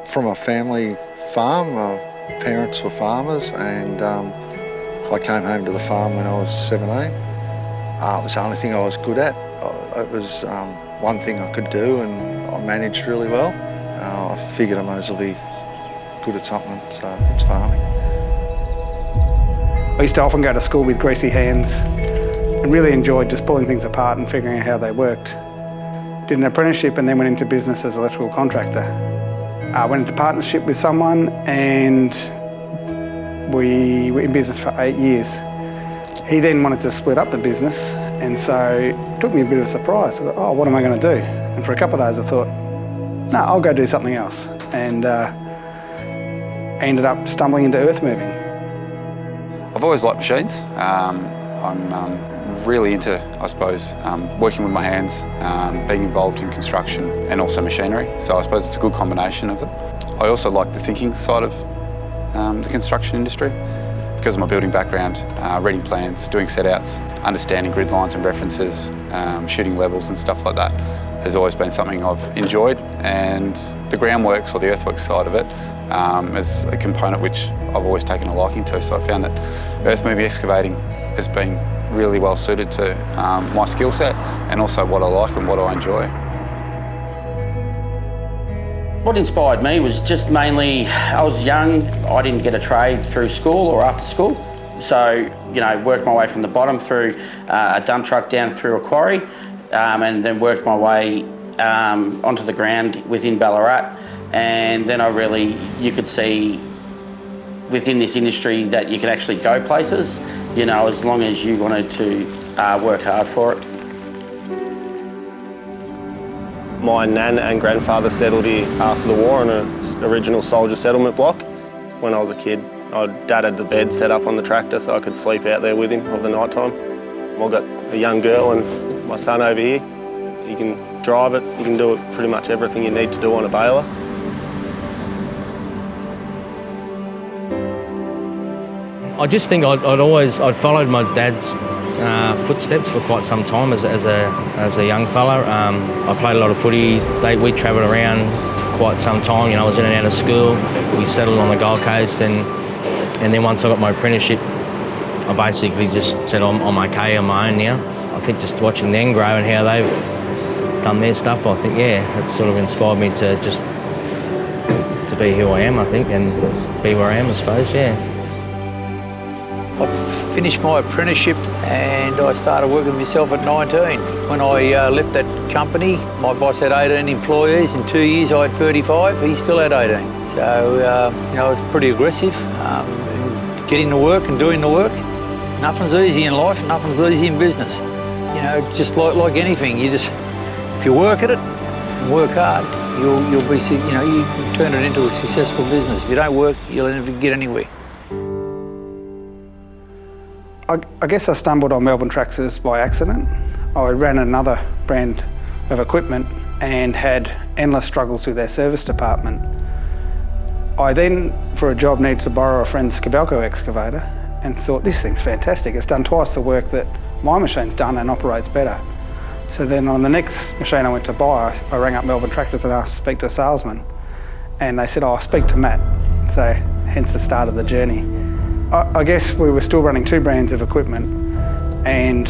From a family farm, my parents were farmers, and I came home to the farm when I was 17. It was the only thing I was good at. It was one thing I could do, and I managed really well. I figured I might as well be good at something, so it's farming. I used to often go to school with greasy hands and really enjoyed just pulling things apart and figuring out how they worked. Did an apprenticeship and then went into business as an electrical contractor. Went into partnership with someone, and we were in business for 8 years. He then wanted to split up the business, and so it took me a bit of a surprise. I thought, oh, what am I going to do? And for a couple of days I thought, no, I'll go do something else. And ended up stumbling into earth moving. I've always liked machines. I'm really into, I suppose, working with my hands, being involved in construction and also machinery. So I suppose it's a good combination of it. I also like the thinking side of the construction industry. Because of my building background, reading plans, doing set-outs, understanding grid lines and references, shooting levels and stuff like that has always been something I've enjoyed. And the groundworks or the earthworks side of it is a component which I've always taken a liking to. So I found that earth moving excavating has been really well suited to my skill set and also what I like and what I enjoy. What inspired me was just mainly, I was young, I didn't get a trade through school or after school. So, you know, worked my way from the bottom through a dump truck down through a quarry and then worked my way onto the ground within Ballarat. And then you could see within this industry that you can actually go places, you know, as long as you wanted to work hard for it. My nan and grandfather settled here after the war on an original soldier settlement block. When I was a kid, Dad had the bed set up on the tractor so I could sleep out there with him of the night time. I've got a young girl and my son over here. He can drive it, he can do it pretty much everything you need to do on a baler. I just think I'd followed my dad's footsteps for quite some time as a young fella. I played a lot of footy. We travelled around quite some time. You know, I was in and out of school. We settled on the Gold Coast, and then once I got my apprenticeship, I basically just said I'm okay on my own now. I think just watching them grow and how they've done their stuff, I think, yeah, it sort of inspired me to be who I am, I think, and be where I am, I suppose, yeah. I finished my apprenticeship and I started working myself at 19. When I left that company, my boss had 18 employees. In 2 years I had 35, he still had 18. So, you know, it's pretty aggressive. Getting to work and doing the work. Nothing's easy in life, nothing's easy in business. You know, just like anything, if you work at it and work hard, you'll be, you know, you can turn it into a successful business. If you don't work, you'll never get anywhere. I guess I stumbled on Melbourne Tractors by accident. I ran another brand of equipment and had endless struggles with their service department. I then, for a job, needed to borrow a friend's Cabelco excavator and thought, this thing's fantastic. It's done twice the work that my machine's done and operates better. So then on the next machine I went to buy, I rang up Melbourne Tractors and asked to speak to a salesman. And they said, oh, I'll speak to Matt. So hence the start of the journey. I guess we were still running two brands of equipment, and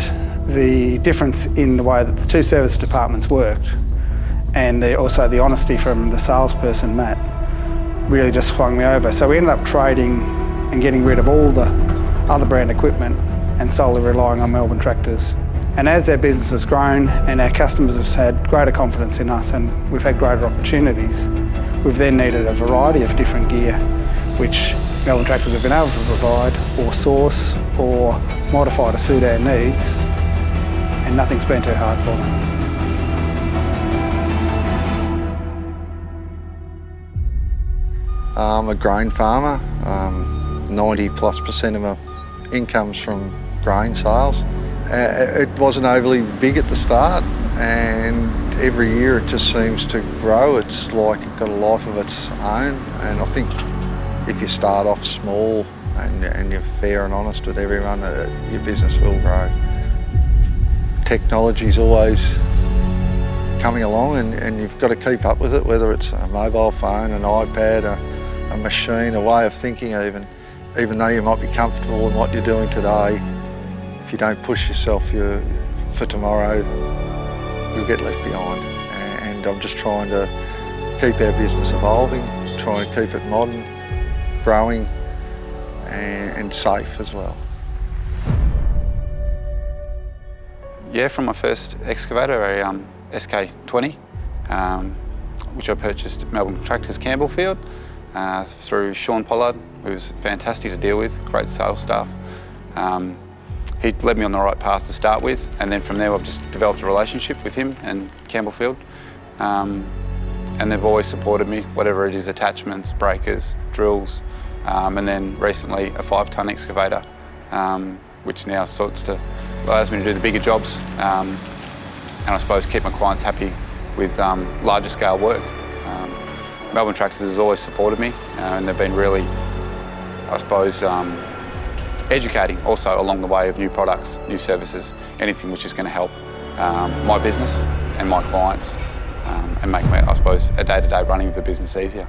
the difference in the way that the two service departments worked and also the honesty from the salesperson, Matt, really just swung me over. So we ended up trading and getting rid of all the other brand equipment and solely relying on Melbourne Tractors. And as their business has grown and our customers have had greater confidence in us and we've had greater opportunities, we've then needed a variety of different gear, which Melbourne Tractors have been able to provide or source or modify to suit our needs, and nothing's been too hard for them. I'm a grain farmer. 90+% of my incomes from grain sales. It wasn't overly big at the start, and every year it just seems to grow. It's like it got a life of its own, and I think if you start off small and you're fair and honest with everyone, your business will grow. Technology's always coming along, and you've got to keep up with it, whether it's a mobile phone, an iPad, a machine, a way of thinking even though you might be comfortable in what you're doing today, if you don't push yourself for tomorrow, you'll get left behind. And I'm just trying to keep our business evolving, trying to keep it modern, growing and safe as well. Yeah, from my first excavator, a SK20, which I purchased at Melbourne Tractors Campbellfield through Sean Pollard, who was fantastic to deal with, great sales staff. He led me on the right path to start with, and then from there I've just developed a relationship with him and Campbellfield. And they've always supported me, whatever it is, attachments, breakers, drills, and then recently a 5-tonne excavator, which now allows me to do the bigger jobs, and I suppose keep my clients happy with larger scale work. Melbourne Tractors has always supported me, and they've been really, I suppose, educating also along the way of new products, new services, anything which is going to help my business and my clients and make, I suppose, a day-to-day running of the business easier.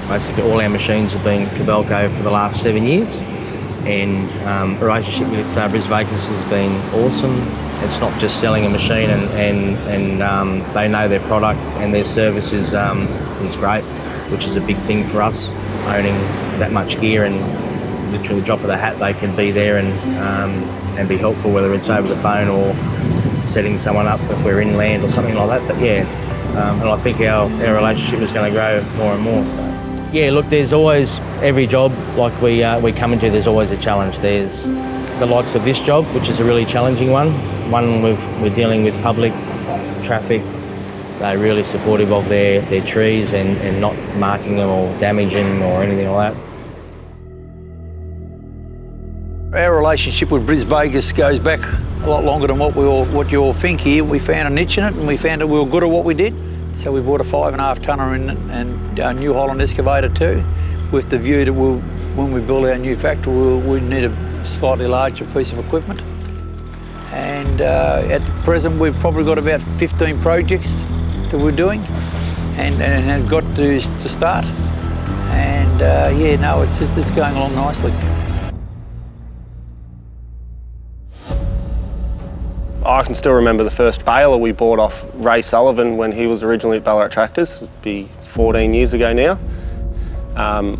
Basically all our machines have been Kobelco for the last 7 years, and the relationship with Brisbane Bakers has been awesome. It's not just selling a machine, and they know their product, and their service is great, which is a big thing for us, owning that much gear, and literally drop of the hat they can be there and be helpful, whether it's over the phone or setting someone up if we're inland or something like that. But yeah, and I think our relationship is going to grow more and more. So. Yeah, look, there's always, every job like we come into, there's always a challenge. There's the likes of this job, which is a really challenging one we're dealing with public traffic. They're really supportive of their trees and not marking them or damaging them or anything like that. Our relationship with Brisbane Bakers goes back a lot longer than what you all think here. We found a niche in it, and we found that we were good at what we did. So we bought a 5.5 tonner in it, and a New Holland excavator too, with the view that when we build our new factory, we need a slightly larger piece of equipment. And at the present, we've probably got about 15 projects that we're doing, and have got to start. And yeah, no, it's going along nicely. I can still remember the first baler we bought off Ray Sullivan when he was originally at Ballarat Tractors. It'd be 14 years ago now.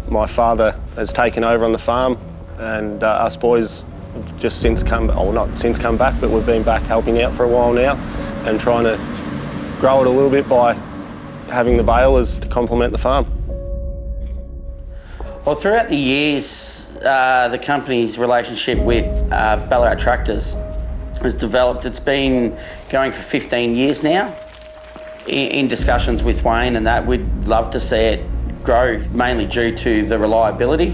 My father has taken over on the farm, and us boys have just since come, or not since come back, but we've been back helping out for a while now and trying to grow it a little bit by having the balers to complement the farm. Well, throughout the years, the company's relationship with Ballarat Tractors has developed. It's been going for 15 years now. In discussions with Wayne and that, we'd love to see it grow, mainly due to the reliability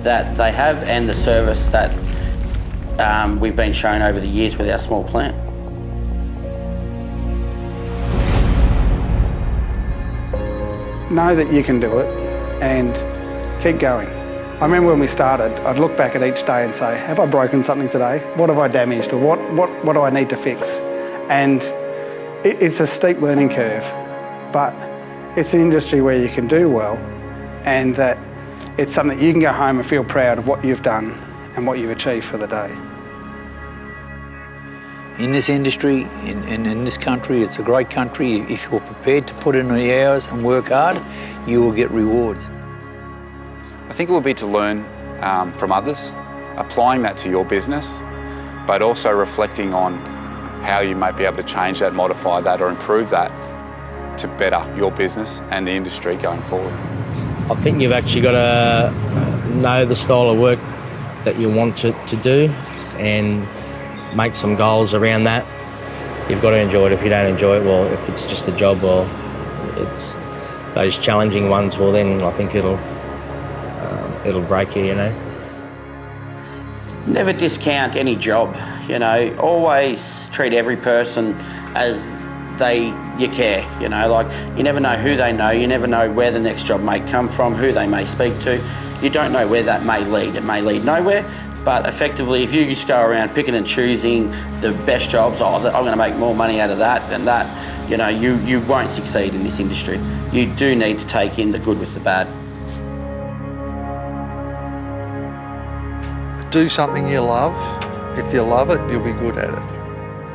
that they have and the service that we've been shown over the years with our small plant. Know that you can do it and keep going. I remember when we started, I'd look back at each day and say, have I broken something today? What have I damaged, or what do I need to fix? And it's a steep learning curve, but it's an industry where you can do well, and that it's something that you can go home and feel proud of what you've done and what you've achieved for the day. In this industry, in this country, it's a great country. If you're prepared to put in the hours and work hard, you will get rewards. I think it would be to learn from others, applying that to your business, but also reflecting on how you might be able to change that, modify that, or improve that to better your business and the industry going forward. I think you've actually got to know the style of work that you want to do and make some goals around that. You've got to enjoy it. If you don't enjoy it, well, if it's just a job, well, it's those challenging ones, well then I think it'll it'll break you, you know. Never discount any job, you know. Always treat every person as you care, you know. Like, you never know who they know, you never know where the next job may come from, who they may speak to. You don't know where that may lead. It may lead nowhere, but effectively, if you just go around picking and choosing the best jobs, I'm going to make more money out of that than that, you know, you won't succeed in this industry. You do need to take in the good with the bad. Do something you love. If you love it, you'll be good at it.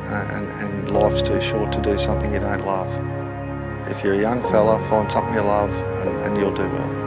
And life's too short to do something you don't love. If you're a young fella, find something you love and you'll do well.